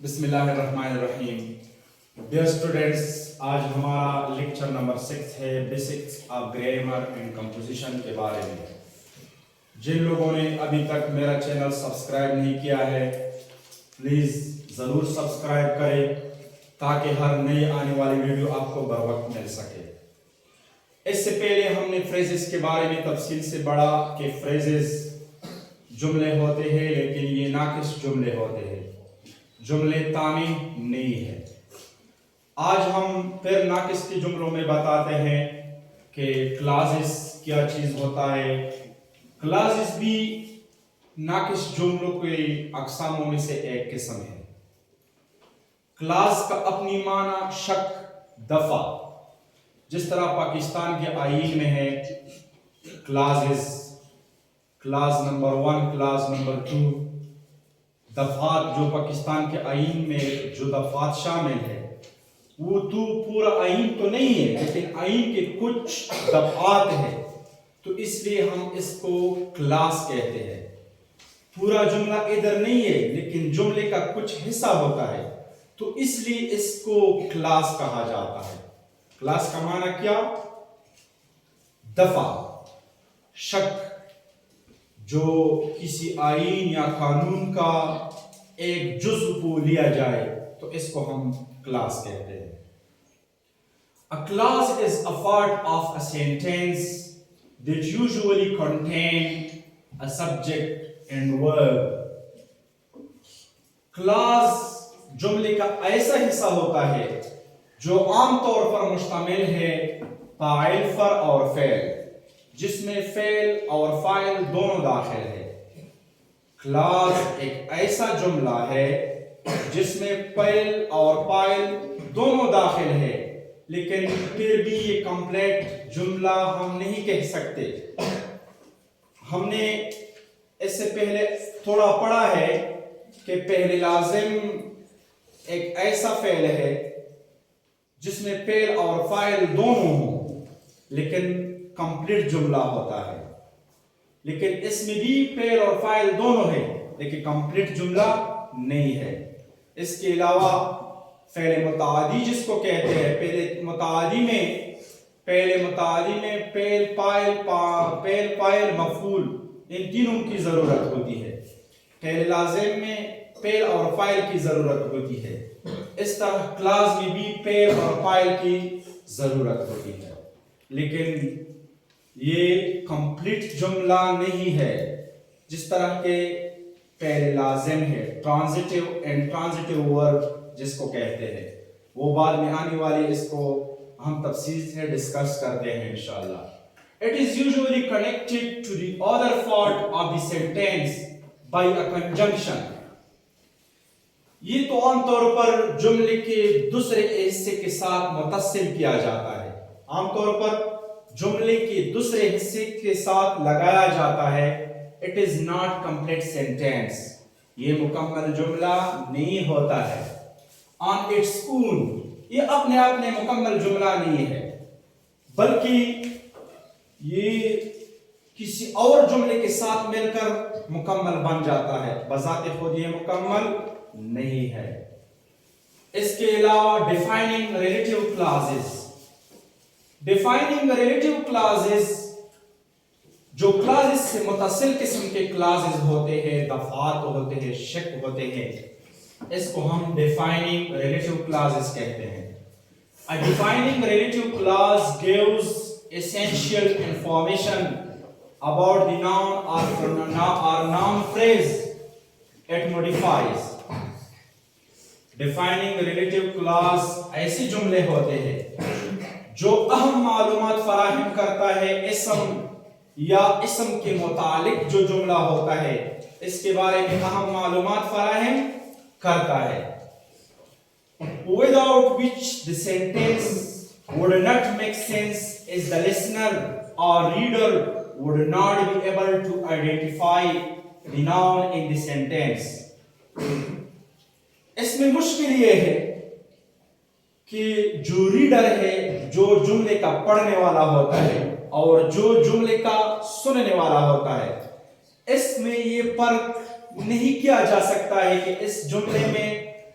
بسم اللہ الرحمن الرحیم. ڈیئر اسٹوڈینٹس، آج ہمارا لیکچر نمبر 6 ہے basics of grammar and composition کے بارے میں. جن لوگوں نے ابھی تک میرا چینل سبسکرائب نہیں کیا ہے پلیز ضرور سبسکرائب کریں تاکہ ہر نئی آنے والی ویڈیو آپ کو بر وقت مل سکے. اس سے پہلے ہم نے فریزز کے بارے میں تفصیل سے پڑھا کہ فریزز جملے ہوتے ہیں لیکن یہ ناقص جملے ہوتے ہیں، جملے تامی نہیں ہے. آج ہم پھر ناقص کے جملوں میں بتاتے ہیں کہ کلازز کیا چیز ہوتا ہے. کلازز بھی ناقص جملوں کے اقساموں میں سے ایک قسم ہے. کلاز کا اپنی معنی شک، دفع، جس طرح پاکستان کے آئین میں ہے clauses, clause number 1، clause number 2. دفعات جو پاکستان کے آئین میں جو دفعات شامل ہے وہ تو پورا آئین تو نہیں ہے لیکن آئین کے کچھ دفعات ہیں، تو اس لیے ہم اس کو کلاس کہتے ہیں. پورا جملہ ادھر نہیں ہے لیکن جملے کا کچھ حصہ ہوتا ہے تو اس لیے اس کو کلاس کہا جاتا ہے. کلاس کا معنی کیا؟ دفع، شک، جو کسی آئین یا قانون کا ایک جزء کو لیا جائے تو اس کو ہم کلاس کہتے ہیں. A clause is a part of a sentence that usually contain a subject and verb. clause جملے کا ایسا حصہ ہوتا ہے جو عام طور پر مشتمل ہے فاعل پر اور فعل، جس میں فعل اور فاعل دونوں داخل ہے. کلاس ایک ایسا جملہ ہے جس میں فعل اور فاعل دونوں داخل ہے لیکن پھر بھی یہ کمپلیٹ جملہ ہم نہیں کہہ سکتے. ہم نے اس سے پہلے تھوڑا پڑھا ہے کہ پہلے لازم ایک ایسا فعل ہے جس میں فعل اور فاعل دونوں ہوں لیکن کمپلیٹ جملہ ہوتا ہے. لیکن اس میں بھی فعل اور فاعل دونوں ہیں لیکن کمپلیٹ جملہ نہیں ہے. اس کے علاوہ فعل متعدی جس کو کہتے ہیں، پہلے متعدی میں فعل، فاعل، مفعول، ان تینوں کی ضرورت ہوتی ہے. فعل لازم میں فعل اور فاعل کی ضرورت ہوتی ہے. اس طرح کلاس میں بھی فعل اور فاعل کی ضرورت ہوتی ہے لیکن یہ کمپلیٹ جملہ نہیں ہے. جس طرح کے فعل لازم ہے، ٹرانزٹیو اینڈ ٹرانزٹیو ورب جس کو کہتے ہیں، وہ بعد میں آنے والی اس کو ہم تفصیل سے ڈسکس کرتے ہیں انشاءاللہ. It is usually connected to the other part of the sentence by a conjunction. یہ تو عام طور پر جملے کے دوسرے حصے کے ساتھ متصل کیا جاتا ہے. عام طور پر جملے کے دوسرے حصے کے ساتھ لگایا جاتا ہے. It is not complete sentence. یہ مکمل جملہ نہیں ہوتا ہے. On its own یہ اپنے آپ میں مکمل جملہ نہیں ہے بلکہ یہ کسی اور جملے کے ساتھ مل کر مکمل بن جاتا ہے، بذات خود یہ مکمل نہیں ہے. اس کے علاوہ defining relative clauses. defining relative clauses جو clauses سے متصل قسم کے clauses ہوتے ہیں، دفعات ہوتے ہیں، شک ہوتے ہیں، اس کو ہم defining relative clauses کہتے ہیں. A defining relative clause gives essential information about the noun or noun phrase it modifies. defining relative clause ایسے جملے ہوتے ہیں جو اہم معلومات فراہم کرتا ہے اسم یا اسم کے متعلق جو جملہ ہوتا ہے اس کے بارے میں اہم معلومات فراہم کرتا ہے. without which the sentence would not make sense as the listener or reader would not be able to identify the noun in the sentence. اس میں مشکل یہ ہے کہ جو ریڈر ہے، جو جملے کا پڑھنے والا ہوتا ہے اور جو جملے کا سننے والا ہوتا ہے، اس میں یہ فرق نہیں کیا جا سکتا ہے کہ اس جملے میں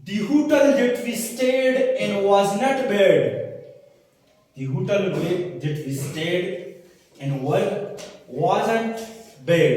The hotel that we stayed in was not bad. The hotel that we stayed in wasn't bad.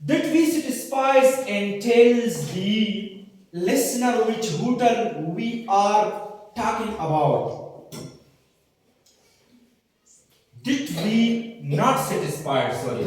That we satisfies and tells the listener which hotel we are talking about. Did we not satisfied? Sorry.